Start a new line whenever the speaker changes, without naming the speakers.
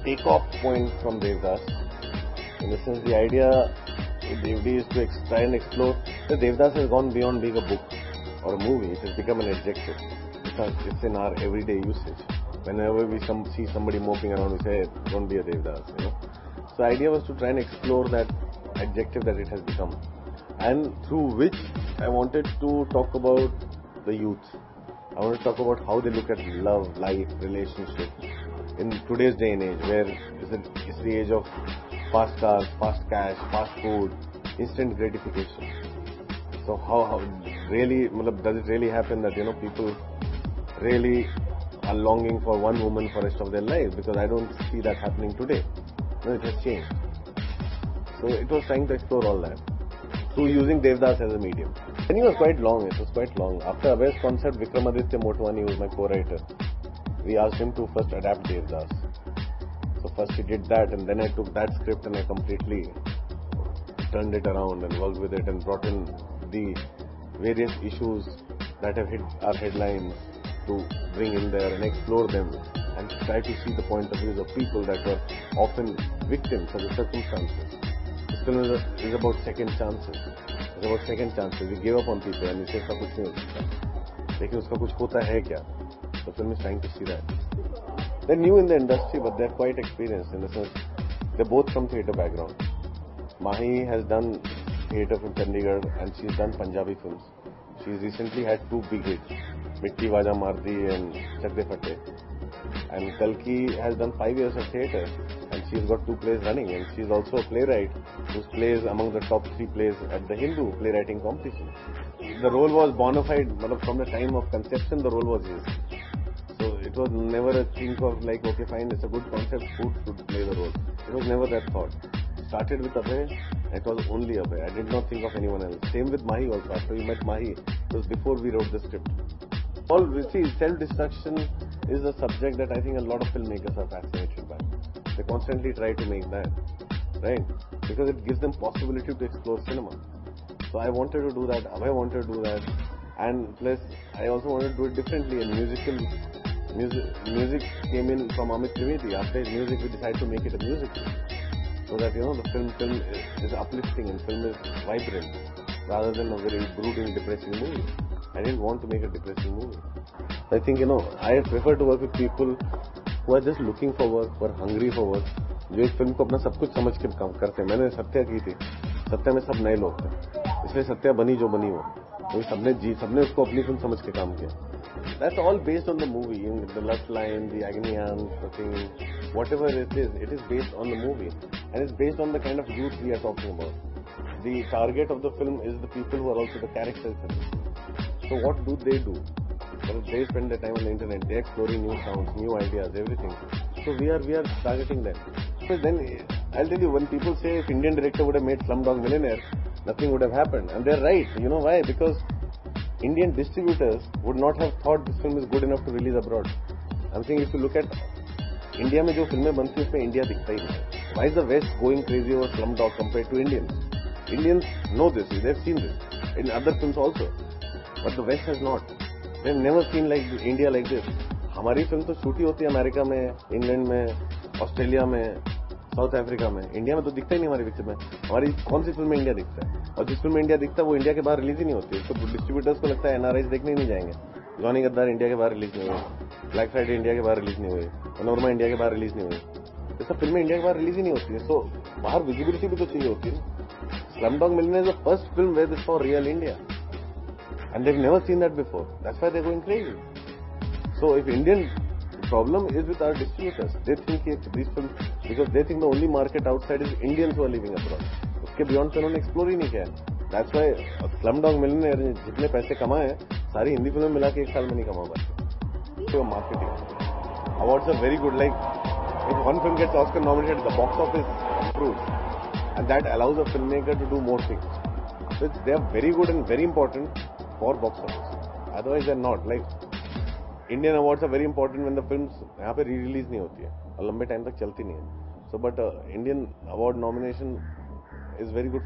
Takeoff point from Devdas. In the sense, the idea with Devdi is to try and explore that Devdas has gone beyond being a book or a movie. It has become an adjective. It's in our everyday usage. Whenever we see somebody moping around, we say, hey, don't be a Devdas, you know. So the idea was to try and explore that adjective that it has become, and through which I wanted to talk about the youth. I want to talk about how they look at love, life, relationship in today's day and age, where it's the age of fast cars, fast cash, fast food, instant gratification. So how really, does it really happen that, you know, people really are longing for one woman for the rest of their lives? Because I don't see that happening today. No, it has changed. So it was trying to explore all that through using Devdas as a medium. And it was quite long. It was quite long. After Abhay's concept, Vikramaditya Motwani, who was my co-writer, we asked him to first adapt Devdas. So first he did that, and then I took that script and I completely turned it around and worked with it and brought in the various issues that have hit our headlines to bring in there and explore them and try to see the point of views of people that were often victims of the circumstances. This film is about second chances. It's about second chances. We give up on people and we say उसका कुछ नहीं हो सकता. लेकिन उसका कुछ होता है क्या? The film is trying to see that. They're new in the industry, but they're quite experienced in the sense they're both from theatre background. Mahi has done theatre from Chandigarh and she's done Punjabi films. She's recently had two big hits, Mitti Waja Mardi and Chak De Fatte. And Kalki has done 5 years of theatre and she's got 2 plays running, and she's also a playwright whose plays among the top 3 plays at the Hindu playwriting competition. The role was bona fide, from the time of conception the role was his. So it was never a think of like, okay fine, it's a good concept, who should play the role. It was never that thought. Started with Abhay, it was only Abhay. I did not think of anyone else. Same with Mahi also. After we met Mahi, it was before we wrote the script. Self-destruction is a subject that I think a lot of filmmakers are fascinated by. They constantly try to make that, right? Because it gives them possibility to explore cinema. So I wanted to do that, Abhay wanted to do that, and plus I also wanted to do it differently. And music came in from Amit Trivedi. After his music, we decided to make it a musical, so that, you know, the film is uplifting and film is vibrant rather than a very brooding, depressing movie. I didn't want to make a depressing movie. I think, you know, I prefer to work with people who are just looking for work, who are hungry for work, जो एक film को अपना सब कुछ समझ के काम करते हैं. मैंने सत्या की थी. सत्या में सब नए लोग थे, इसलिए सत्या बनी जो बनी वो. तो सबने उसको अपनी फिल्म समझ के काम किया. That's all based on the movie. In the lust line, the Agniyan, the thing, whatever it is based on the movie, and it's based on the kind of youth we are talking about. The target of the film is the people who are also the characters in it. So what do? Well, they spend their time on the internet. They're exploring new sounds, new ideas, everything. So we are targeting them. So then I'll tell you, when people say if Indian director would have made Slumdog Millionaire, nothing would have happened, and they're right. You know why? Because Indian distributors would not have thought this film is good enough to release abroad. I'm saying if you look at India में जो फिल्में बनती हैं उसमें India दिखता ही नहीं. Why is the West going crazy over Slumdog compared to Indians? Indians know this, they've seen this in other films also, but the West has not. They've never seen like India like this. हमारी film तो shoot ही होती है America में, England में, Australia में, south Africa में. India में तो दिखता ही नहीं हमारी पिक्चर में. हमारी कौन सी फिल्म में इंडिया दिखता है? और जिस फिल्म में इंडिया दिखता है वो इंडिया के बाहर रिलीज ही नहीं होती. तो डिस्ट्रीब्यूटर्स को लगता है एनआरआईज देखने ही नहीं जाएंगे. जॉनी गद्दार इंडिया के बाहर रिलीज नहीं हुई, ब्लैक फ्राइडे इंडिया के बाहर रिलीज नहीं हुई, मनोरमा इंडिया के बाहर रिलीज नहीं हुई. ये सब फिल्में इंडिया के बाहर रिलीज ही नहीं होती है. सो बाहर विजिबिलिटी भी तो चाहिए होती है. Slumdog Millionaire is the first film where this saw real India, and they've never seen that before. That's why they're going crazy. So if Indian problem is with our distributors, they think these films, because they think the only market outside is Indians who are living abroad. उसके beyond तो उन्होंने explore ही नहीं किया. That's why Slumdog Millionaire जितने पैसे कमाए सारी हिंदी फिल्में मिला के एक साल में नहीं कमा पाते. So marketing awards are very good. Like if one film gets Oscar nominated, the box office improves, and that allows a filmmaker to do more things. So they are very good and very important for box office. Otherwise they're not. Like Indian awards are very important when the films यहाँ पे re release नहीं होती है और लंबे time तक चलती नहीं है. So but Indian award nomination is very good.